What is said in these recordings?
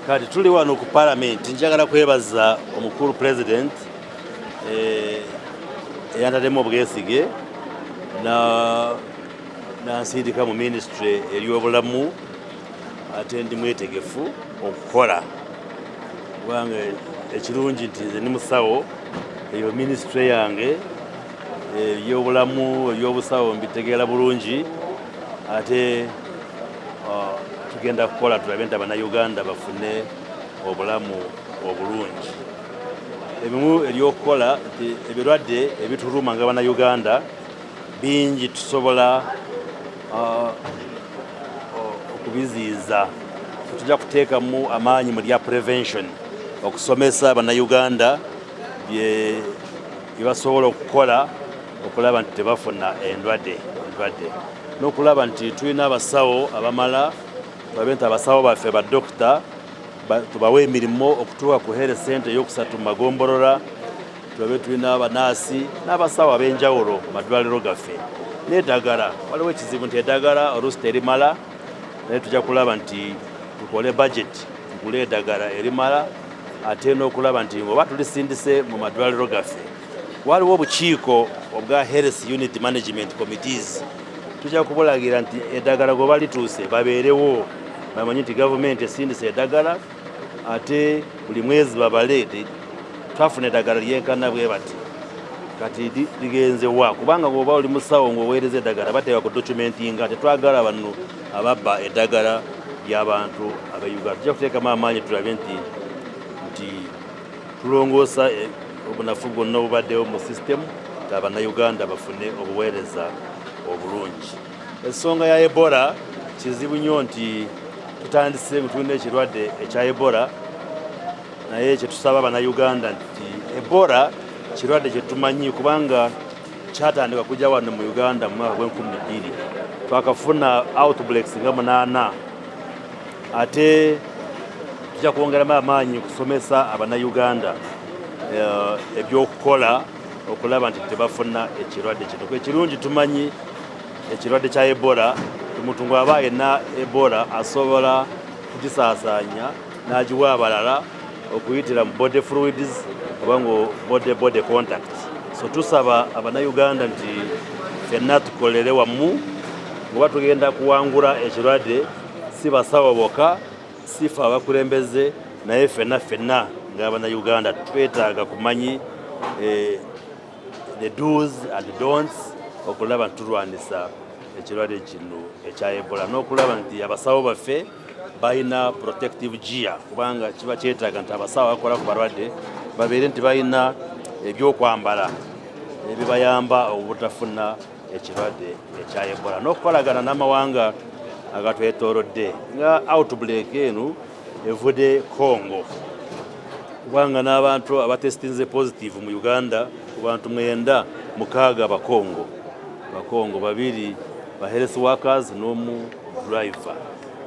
kati tuli wano ku parliament njagala kwebaza omukulu president eyantatemu obwesigye nansindika mu ministry ery'obulamu ate ndi mwetegefu okukola kubanga ekirungi nti nze ndi musawo eyo ministry yange ery'obulamu ery'obusawo mbitegeera bulungi ate tugenda kukola tulabe nti Abannayuganda bafune obulamu obulungi. Ebimu ery'okukola nti ebirwadde ebituluma nga Abannayuganda bingi tusobola okubiziiza. Tujja kuteekamu amaanyi mu lya prevention okusomesa Abannayuganda bye basobola okukola okulaba nti tebafuna endwadde n'okulaba nti tulina abasawo abamala tulabe nti abasawo baffe badokita tubawe emirimu okutuuka ku health center eyokusatu mu Magombolola, tulabe tulina abanaasi n'abasawo ab'enjawulo mu madwaliro gaffe. N'eddagala waliwo ekizibu nti eddagala oluusi terimala, naye tujja kulaba nti tukole budget tugule eddagala erimala ate n'okulaba nti oba tulisindise mu madwaliro gaffe. Waliwo obukiiko obwa health unit management committees, tujja kubulagira nti eddagala gwe balituuse babeerewo bamanyi nti gavumenti esindise eddagala ate buli mwezi babale twafuna eddagala lyenkana bwe bati kati ligenze wa kubanga bw'oba oli musawo ng'oweereza eddagala bateeka ku documentinga tetwagala bano ababba eddagala ly'abantu ab'Uganda. Tujja kuteekamu amaanyi tulabe nti tulongoosa obunafu bwonna obubaddewo mu system nti Abannayuganda bafune obuweereza obulungi. Ensonga ya Ebola kizibu nnyo nti tutandise tulina ekirwadde ekya Ebola, naye kyetusaba Abannayuganda nti Ebola kirwadde kye tumanyi kubanga kyatandika kujja wano mu Uganda mu mwaka gw'2012 twakafuna outbreaks nga 8 ate tujja kwongeramu amaanyi kusomesa Abannayuganda ebyokukola okulaba nti tebafuna ekirwadde kino. Ekirungi tumanyi ekirwadde kya Ebola omuntu bw'aba alina Ebola asobola kugisaasaanya n'agiwa abalala okuyitira mu body fluids oba ngo body contact. So tusaba Abannayuganda nti ffenna tukolere wamu ngoba tugenda kuwangula ekirwadde, si basawo bokka, si ffe abakulembeze, naye ffenna nga Abannayuganda twetaaga kumanyi the do's and don'ts okulaba nti tulwanisa ekirwadde kino ekya Ebola n'okulaba nti abasawo baffe balina protective gear kubanga kiba kyetaaga nti abasawo bakola ku balwadde babeere nti balina ebyokwambala ebibayamba obutafuna ekirwadde ekya Ebola n'okukolagana n'amawanga agatwetoolodde nga outbreak eno evudde Congo kubanga n'abantu abatestinze positive mu Uganda ku bantu 960 Bakongo 2 ba health workers n'omu driver.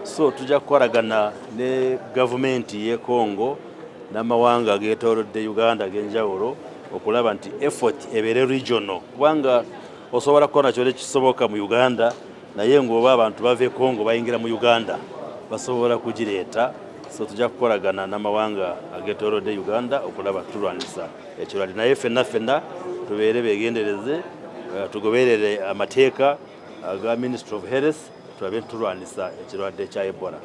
So tujja kukolagana ne gavumenti y'e Congo n'amawanga ageetoolodde Uganda ag'enjawulo okulaba nti effort ebeere regional kubanga osobola kukola kyonna kisoboka mu Uganda naye ng'oba abantu bava e Congo bayingira mu Uganda basobola kugireeta. So tujja kukolagana n'amawanga ageetoolodde Uganda okulaba tulwanisa ekirwadde, naye ffenna tubeere beegendereze tugoberere amateeka aga Ministry of Health tulabe tulwanisa ekirwadde kya Ebola.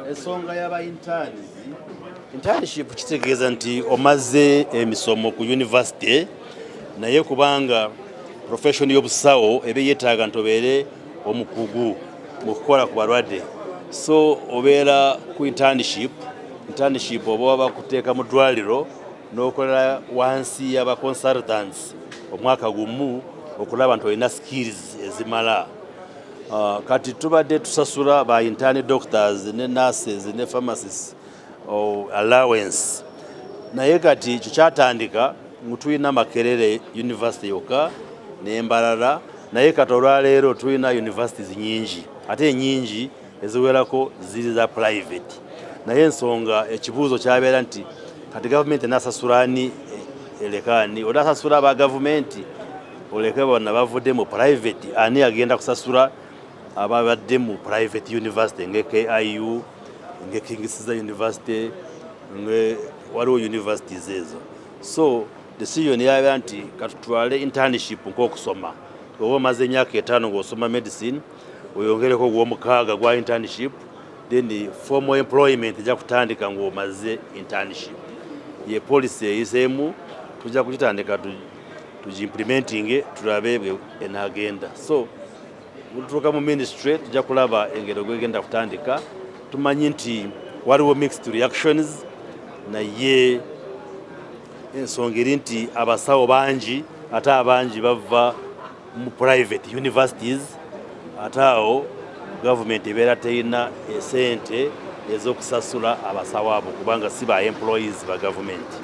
Ensonga y'aba internship kitegeeza nti omaze emisomo ku university naye kubanga profession y'obusawo ebe yeetaaga nti obeere omukugu mu kukola ku balwadde. So obeera ku internship oba bakuteeka mu ddwaliro n'okolera wansi y'aba consultants omwaka gumu okulaba nti olina skills ezimala. Kati tubadde tusasula ba intern doctors ne nurses ne pharmacists allowance, naye kati ekyo kyatandika tulina Makerere University yokka n'embalala, naye kati olwaleero tulina universities nyingi ate nyingi eziwerako ziri za private. Naye ensonga ekibuuzo kyabeera nti kati gavumenti enasasulani elekaani odasasula aba gavumenti oleke bonna bavudde mu private ani agenda kusasula ababadde mu private university nge KIU nge King's University nge waliwo universities ezo. So decision yaba nti katutwale internship nk'okusoma. Oba omaze emyaka 5 ng'osoma medicine oyongereko gw'omukaaga gwa internship, then formal employment ejja kutandika ng'omaze internship. Ye policy eyiseemu tujja kukitandika tugimplementing tulabe bwe enagenda. So tutuuka mu ministry tujja kulaba engero gwegenda kutandika. Tumanyi nti waliwo mixed reactions naye ensonga eri nti abasawo bangi ate abangi bava mu private universities ate awo government ebeera terina esente ez'okusasula abasawo abo kubanga si ba employees ba government.